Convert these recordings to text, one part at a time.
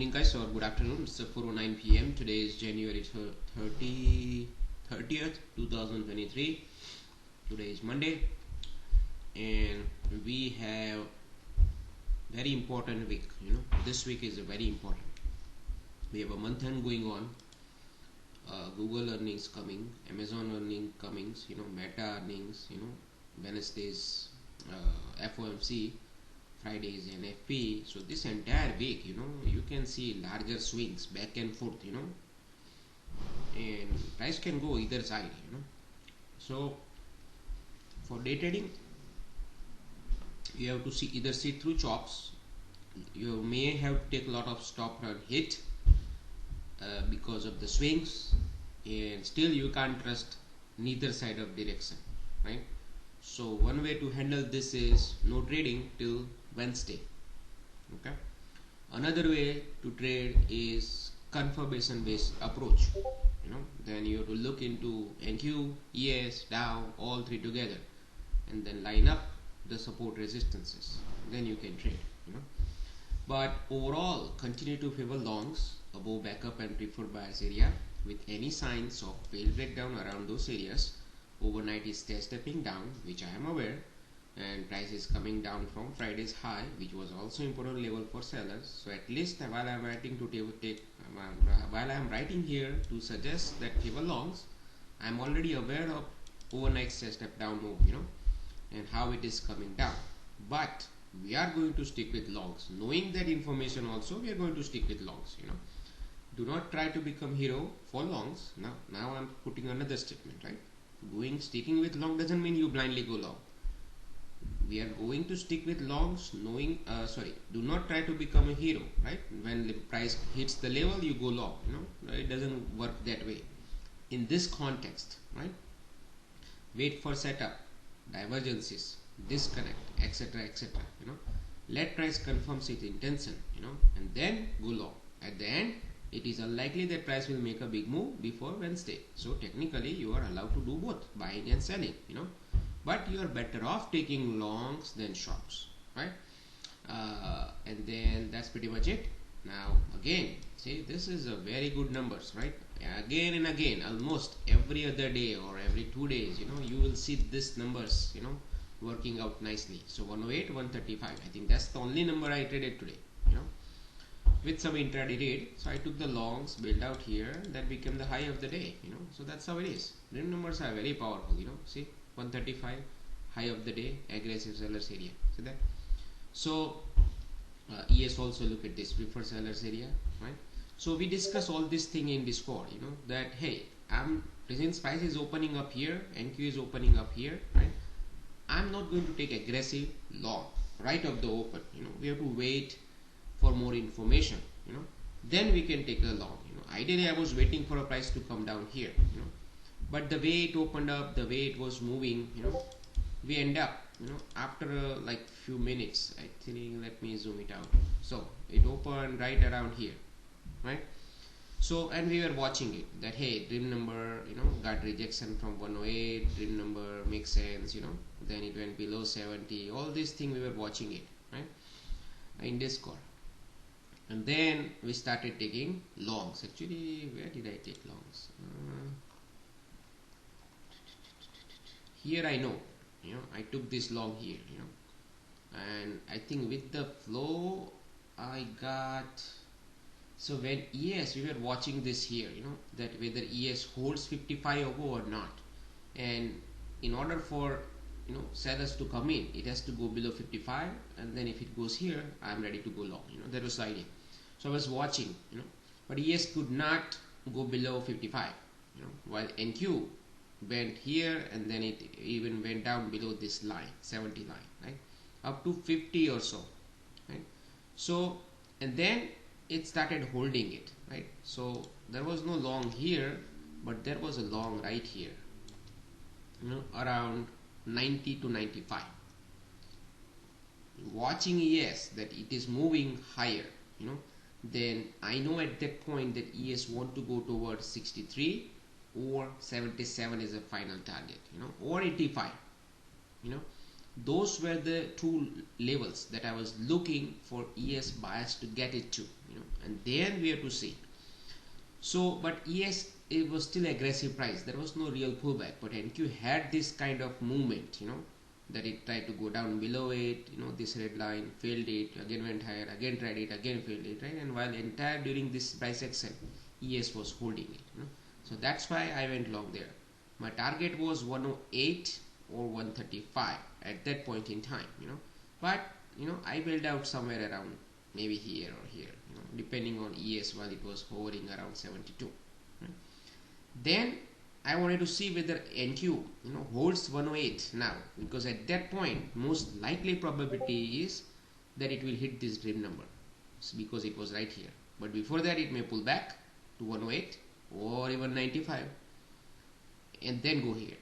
evening guys, or good afternoon. It's 4:09 p.m. Today is January 30th 2023. Today is Monday and we have very important week. This week is very important. We have a month end going on. Google earnings coming, Amazon earnings coming, Meta earnings, Wednesday's FOMC, Friday's NFP. So this entire week, you can see larger swings back and forth, and price can go either side, So for day trading, you have to either see through chops. You may have to take a lot of stop run hit because of the swings, and still you can't trust neither side of direction, right? So one way to handle this is no trading till Wednesday. Okay. Another way to trade is confirmation based approach. Then you have to look into NQ, ES, DOW, all three together, and then line up the support resistances. Then you can trade. But overall, continue to favor longs above backup and preferred buyers area with any signs of failed breakdown around those areas. Overnight is stepping down, which I am aware, and price is coming down from Friday's high, which was also important level for sellers. So at least while I am writing here to suggest that favor longs, I am already aware of overnight step down move, and how it is coming down. But we are going to stick with longs, knowing that information. Also, we are going to stick with longs. Do not try to become hero for longs. Now I'm putting another statement, right? Sticking with long doesn't mean you blindly go long. We are going to stick with longs, knowing, do not try to become a hero, right? When the price hits the level, you go long, it doesn't work that way. In this context, right? Wait for setup, divergences, disconnect, etc., etc., let price confirms its intention, and then go long. At the end, it is unlikely that price will make a big move before Wednesday. So technically, you are allowed to do both, buying and selling, but you are better off taking longs than shorts, right? And then that's pretty much it. Now again, see, this is a very good numbers, right? Again and again, almost every other day or every 2 days, you will see this numbers, working out nicely. So 108, 135. I think that's the only number I traded today, with some intraday trade. So I took the longs, built out here, that became the high of the day, so that's how it is. The numbers are very powerful, see, 135, high of the day, aggressive sellers area. See that? So ES also look at this, preferred sellers area, right? So we discuss all this thing in Discord, that hey, since price is opening up here, NQ is opening up here, right? I'm not going to take aggressive long right off the open. We have to wait for more information, then we can take a long. Ideally I was waiting for a price to come down here, but the way it opened up, the way it was moving, we end up, after like few minutes, I think, let me zoom it out. So it opened right around here, right? So, and we were watching it, that hey, dream number, got rejection from 108, dream number makes sense, then it went below 70, all these things we were watching it, right, in Discord. And then we started taking longs. Actually, where did I take longs? Here I know, I took this long here, and I think with the flow I got. So when ES, we were watching this here, that whether ES holds 55 or not, and in order for sellers to come in, it has to go below 55, and then if it goes here, I'm ready to go long. That was the idea. So I was watching, but ES could not go below 55, while NQ went here, and then it even went down below this line, 70 line, right, up to 50 or so, right? So, and then it started holding it, right? So there was no long here, but there was a long right here, around 90 to 95. Watching ES that it is moving higher, then I know at that point that ES want to go towards 63 or 77 is a final target, or 85, those were the two levels that I was looking for ES bias to get it to, and then we have to see. So but yes, it was still aggressive price, there was no real pullback, but NQ had this kind of movement, that it tried to go down below it, this red line, failed it, again went higher, again tried it, again failed it, right? And while entire during this price action, ES was holding it, so that's why I went long there. My target was 108 or 135 at that point in time, but I built out somewhere around maybe here or here, depending on ES, while it was hovering around 72, right? Then I wanted to see whether NQ holds 108 now, because at that point most likely probability is that it will hit this dream number, because it was right here. But before that it may pull back to 108 or even 95 and then go here,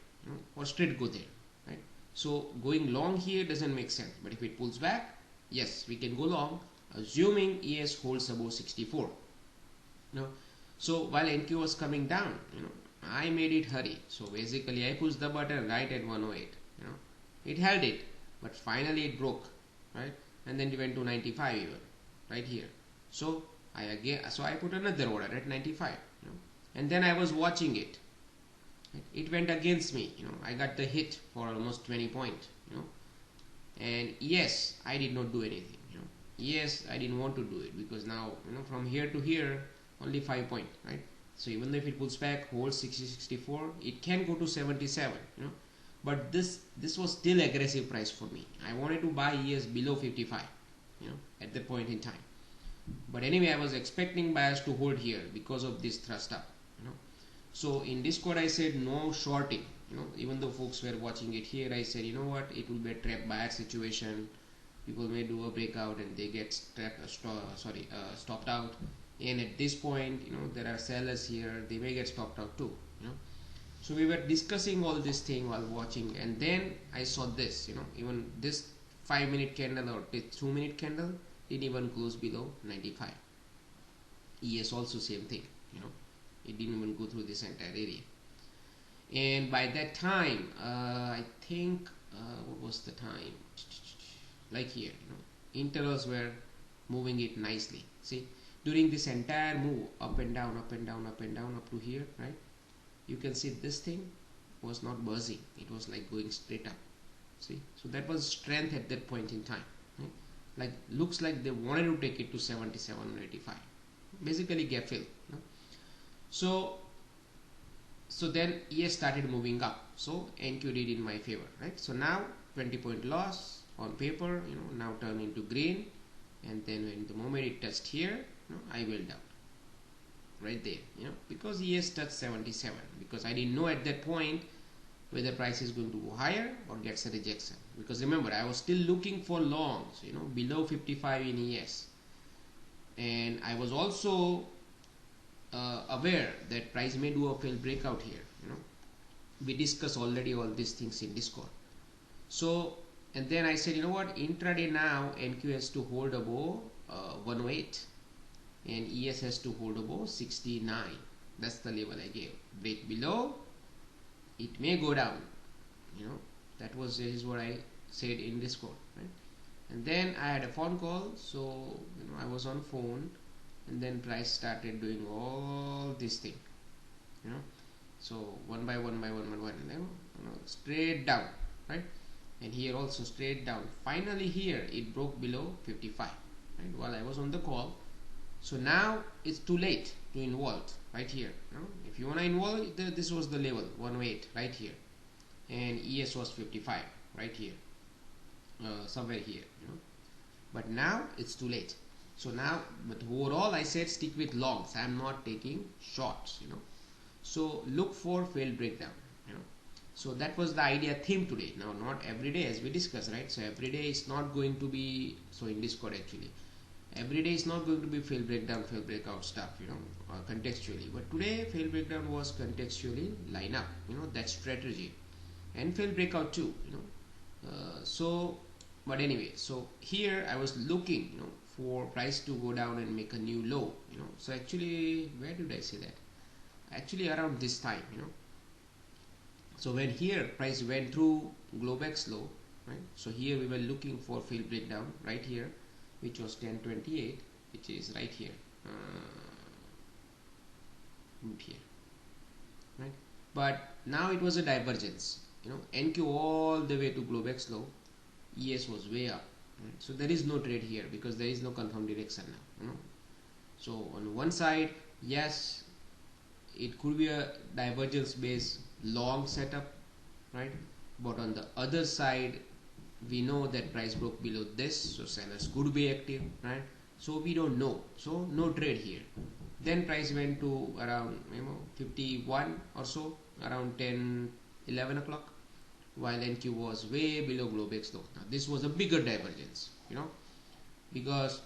or straight go there, right? So going long here doesn't make sense, but if it pulls back, yes, we can go long, assuming ES holds above 64. So while NQ was coming down, I made it hurry. So basically I pushed the button right at 108, it held it, but finally it broke, right? And then it went to 95 even, right here. So I put another order at 95, and then I was watching it. It went against me, I got the hit for almost 20 points, and yes, I did not do anything, yes, I didn't want to do it, because now, from here to here only 5 points, right? So even though if it pulls back, holds 60, 64, it can go to 77, but this was still aggressive price for me. I wanted to buy ES below 55, at that point in time. But anyway, I was expecting buyers to hold here because of this thrust up, So in Discord I said no shorting, even though folks were watching it here, I said, what, it will be a trap buyer situation. People may do a breakout and they get stopped out. And at this point, there are sellers here, they may get stopped out too, So we were discussing all this thing while watching, and then I saw this, even this 5-minute candle or 2-minute candle didn't even close below 95. ES also same thing, it didn't even go through this entire area. And by that time, I think, what was the time? Like here, intervals were moving it nicely. See, during this entire move, up and down, up and down, up and down, up to here, right? You can see this thing was not buzzing. It was like going straight up. See, so that was strength at that point in time, right? Like, looks like they wanted to take it to 77 or 85. Basically gap fill. So then ES started moving up. So NQ did in my favor, right? So now 20-point loss on paper, now turn into green, and then when the moment it touched here, I will down right there, because ES touched 77, because I didn't know at that point whether price is going to go higher or gets a rejection, because remember I was still looking for longs, below 55 in ES, and I was also aware that price may do a failed breakout here. We discussed already all these things in Discord. So, and then I said, what, intraday now NQ has to hold above 108 and ES has to hold above 69. That's the level I gave. Break below, it may go down, that is what I said in Discord, right? And then I had a phone call, so I was on phone, and then price started doing all this thing, so one by one, straight down, right? And here also straight down. Finally here it broke below 55, right, while I was on the call. So now it's too late to involve right here. If you want to involve, this was the level 108 right here, and ES was 55 right here, somewhere here, but now it's too late. So now, but overall I said stick with longs. I am not taking shorts, so look for failed breakdown, So that was the idea theme today. Now, not every day as we discussed, right? So every day is not going to be, so in Discord actually, every day is not going to be failed breakdown, failed breakout stuff, contextually. But today failed breakdown was contextually line up, that strategy, and failed breakout too, so, but anyway, so here I was looking, for price to go down and make a new low, so actually, where did I say that? Actually around this time, so when here price went through Globex low, right? So here we were looking for failed breakdown right here, which was 1028, which is right here, here, right? But now it was a divergence, NQ all the way to Globex low, ES was way up, right? So there is no trade here because there is no confirmed direction now, So on one side, yes, it could be a divergence based long setup, right? But on the other side, we know that price broke below this, so sellers could be active, right? So we don't know, so no trade here. Then price went to around 51 or so, around 10-11 o'clock, while NQ was way below Globex low. Now this was a bigger divergence, because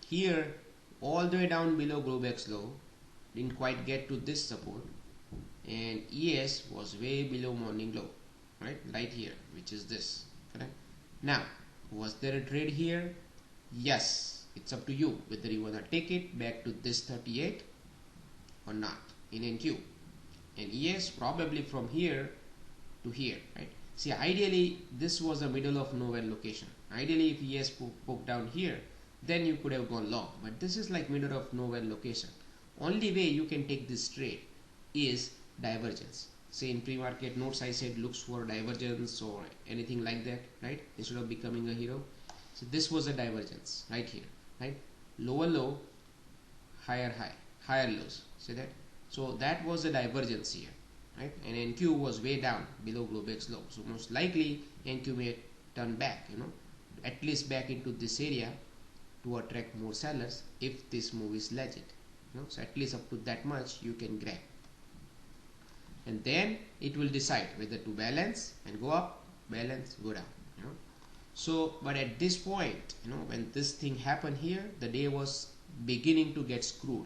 here all the way down below Globex low didn't quite get to this support, and ES was way below morning low, right here, which is this, correct? Now, was there a trade here? Yes, it's up to you whether you want to take it back to this 38 or not in NQ, and ES probably from here to here, right? See, ideally this was a middle of nowhere location. Ideally, if ES poked down here, then you could have gone long, but this is like middle of nowhere location. Only way you can take this trade is divergence. Say in pre-market notes I said looks for divergence or anything like that, right? Instead of becoming a hero. So this was a divergence right here, right? Lower low, higher high, higher lows. See that? So that was a divergence here, right? And NQ was way down below Globex low. So most likely NQ may turn back, at least back into this area to attract more sellers if this move is legit. So at least up to that much you can grab, and then it will decide whether to balance and go up, balance, go down. So but at this point, when this thing happened here, the day was beginning to get screwed,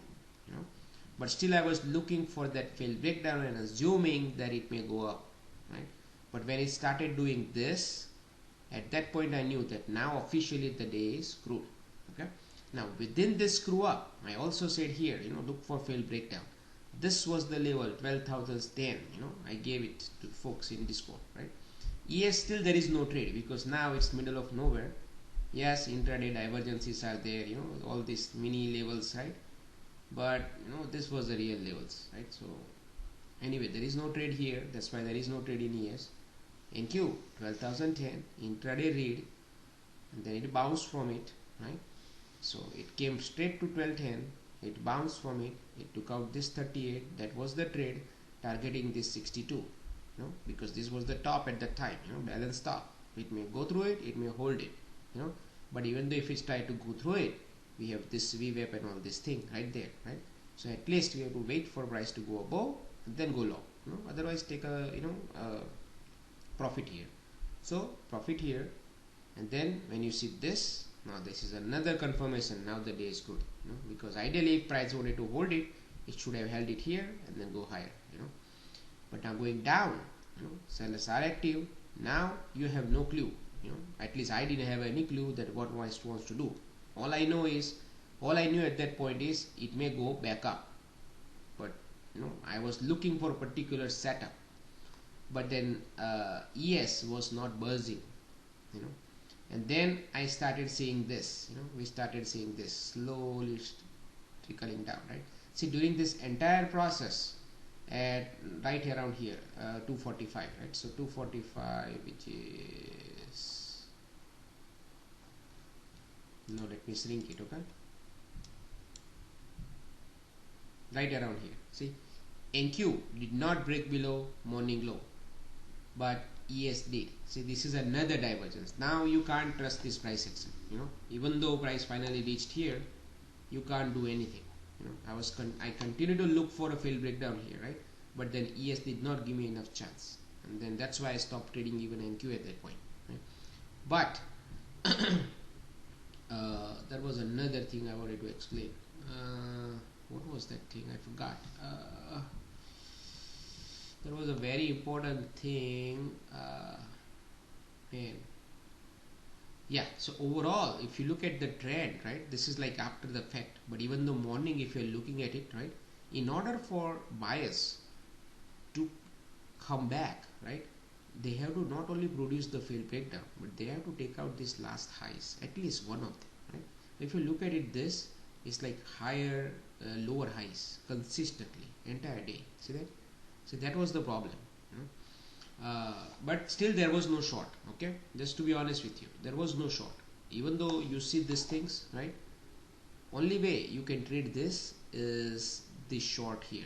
but still I was looking for that failed breakdown and assuming that it may go up, right? But when it started doing this, at that point I knew that now officially the day is screwed. Okay, now within this screw up, I also said here, look for failed breakdown. This was the level 12,010. I gave it to folks in Discord, right? ES still there is no trade because now it's middle of nowhere. Yes, intraday divergences are there, all these mini levels, right? But this was the real levels, right? So anyway, there is no trade here. That's why there is no trade in ES. NQ 12,010 intraday read, and then it bounced from it, right? So it came straight to 1210, it bounced from it, it took out this 38, that was the trade, targeting this 62, because this was the top at that time, balance top. It may go through it, it may hold it, but even though if it's tried to go through it, we have this VWAP and all this thing right there, right? So at least we have to wait for price to go above and then go long, otherwise take a profit here. So profit here, and then when you see this, now this is another confirmation. Now the day is good, because ideally if price wanted to hold it, it should have held it here and then go higher, but now going down, sellers are active. Now you have no clue, at least I didn't have any clue that what price wants to do. All I knew at that point is it may go back up, but I was looking for a particular setup, but then ES was not buzzing, and then I started seeing this, we started seeing this slowly trickling down, right? See, during this entire process at right around here, 245, right? So 245, which is, no, let me shrink it, okay? Right around here, see, NQ did not break below morning low, but ES did. See, this is another divergence. Now you can't trust this price action, even though price finally reached here, you can't do anything. I continue to look for a failed breakdown here, right? But then ES did not give me enough chance, and then that's why I stopped trading even NQ at that point, right? But there was another thing I wanted to explain. What was that thing? I forgot. There was a very important thing, man. Yeah, so overall, if you look at the trend, right, this is like after the fact, but even the morning, if you're looking at it, right, in order for buyers to come back, right, they have to not only produce the failed breakdown, but they have to take out these last highs, at least one of them, right? If you look at it, this it's like higher lower highs consistently entire day. See that? So that was the problem, you know? But still there was no short. Okay, just to be honest with you, there was no short. Even though you see these things, right? Only way you can trade this is the short here.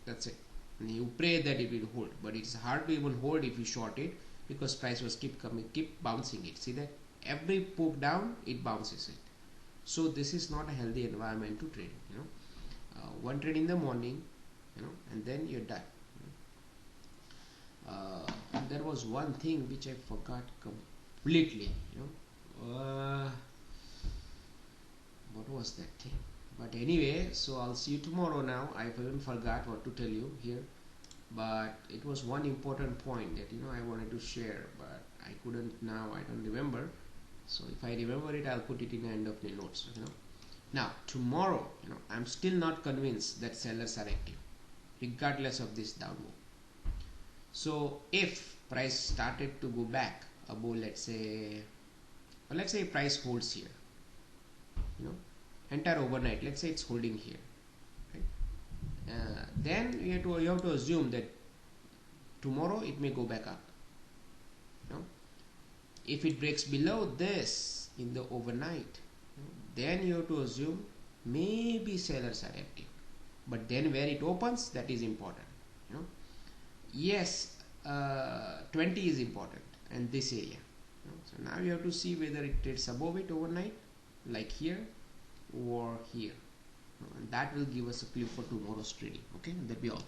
That's it. And you pray that it will hold, but it's hard to even hold if you short it, because price was keep coming, keep bouncing it. See that? Every poke down, it bounces it. So this is not a healthy environment to trade. You know, one trade in the morning, you know, and then you're done. And there was one thing which I forgot completely. You know, what was that thing? But anyway, so I'll see you tomorrow. Now I even forgot what to tell you here, but it was one important point that, you know, I wanted to share, but I couldn't now. I don't remember. So if I remember it, I'll put it in the end of the notes. You know, now tomorrow, you know, I'm still not convinced that sellers are active, regardless of this down move. So if price started to go back above, let's say price holds here, you know, entire overnight, let's say it's holding here, right? Then you have to assume that tomorrow it may go back up. You know, if it breaks below this in the overnight, you know, then you have to assume maybe sellers are active. But then where it opens, that is important. You know, yes, 20 is important, and this area. You know, so now you have to see whether it trades above it overnight, like here, or here, and that will give us a clue for tomorrow's trading. Okay, that be all.